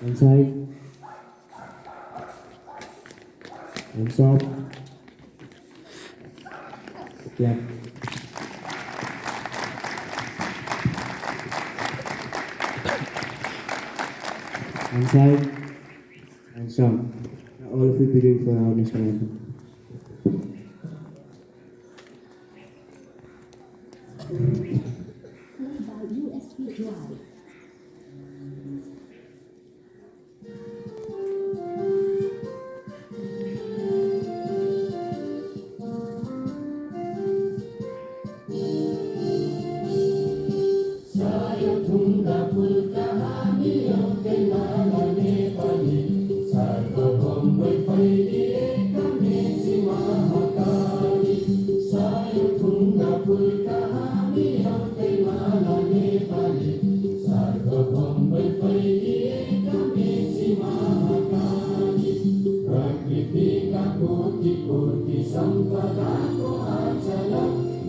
inside, hands up, clap, inside, hands down. Now all of you be ready for our national anthem. Played by USB Drive. Sayo tungga pulka हामी एउटै माला नेपाली सार्वभौम फैलिएका मेची महाकाली सायो थुङ्गा फुल्का हामी एउटै माला नेपाली सार्वभौम फैलिएका मेची महाकाली प्रकृतिका कोटि कोटि सम्पदाको आचल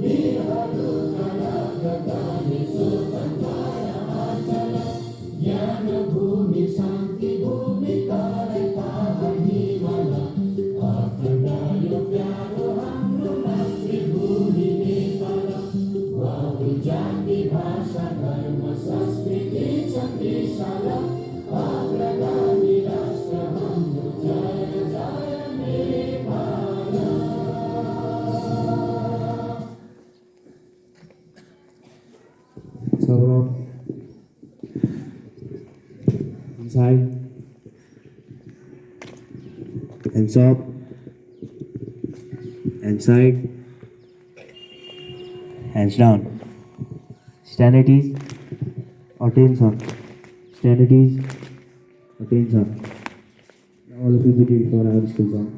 वीरहरूका रागगाने स्वतन्त्रता आचल ज्ञान भूमि शान्ति भूमि तारै पहाड हिमाल अखण्ड यो प्यारो हाम्रो मातृभूमि नेपाल बहु जाति भाषा धर्म संस्कृति छ विशाल अग्रगामी राष्ट्र हाम्रो जय जय Nepal Cover up, inside, hands up, inside, hands down. Stand at ease, attention. Stand at ease, attention. Now all of you be ready for our school song.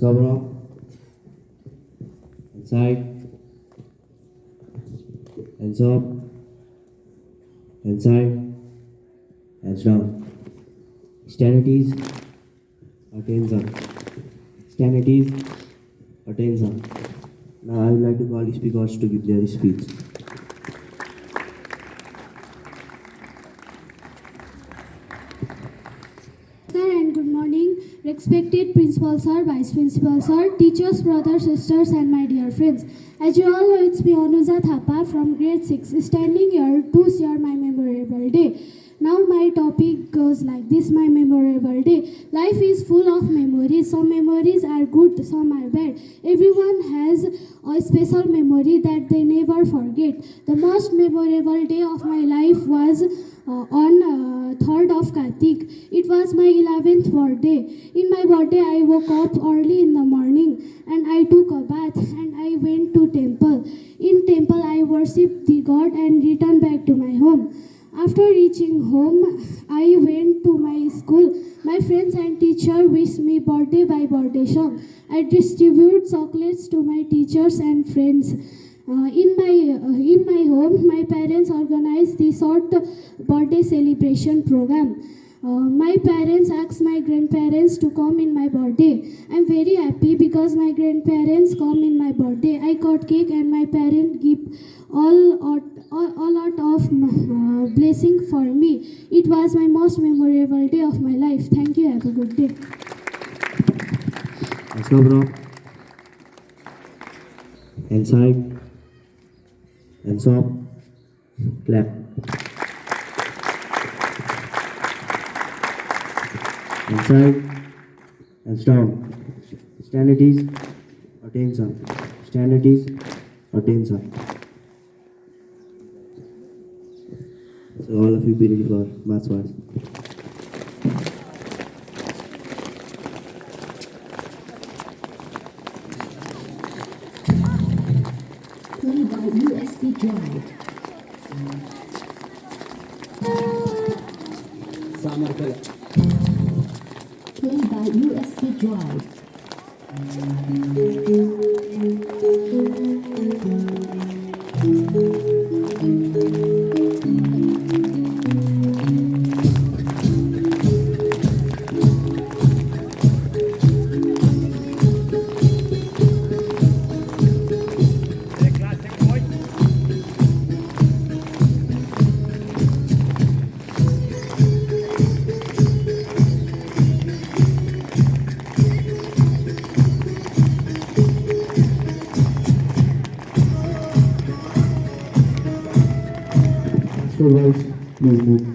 Let's cover up. Inside. Hands up. Inside. Hands down. Stand at ease. Attention. Stand at ease. Attention. Now I would like to call speakers to give their speech. Sir and good morning, respected principal sir, vice principal sir, teachers, brothers, sisters, and my dear friends. As you all know, it's me Anuja Thapa from grade 6, standing here to share my memorable day. Now my topic goes like this: my memorable day. Life is full of memories. Some memories are good, some are bad. Everyone has a special memory that they never forget. The most memorable day of my life was on 3rd of Kartik. It was my 11th birthday. In my birthday, I woke up early in the morning and I took a bath and I went to temple. In temple, I worshipped the God and returned back to my home. After reaching home, I went to my school. My friends and teacher wished me birthday by birthday song. I distribute chocolates to my teachers and friends. In my home, my parents organized the short birthday celebration program. My parents asked my grandparents to come in my birthday. I'm very happy because my grandparents come in my birthday. I got cake and my parents give all lot of blessing for me. It was my most memorable day of my life. Thank you. Have a good day. Let's cover up. Inside. Hands up. Clap. Inside. Hands down. Stand at ease. Attention. Stand at ease. Attention. So all of you be ready for maths class. Play by USB drive. Play by USB drive. So guys, please move.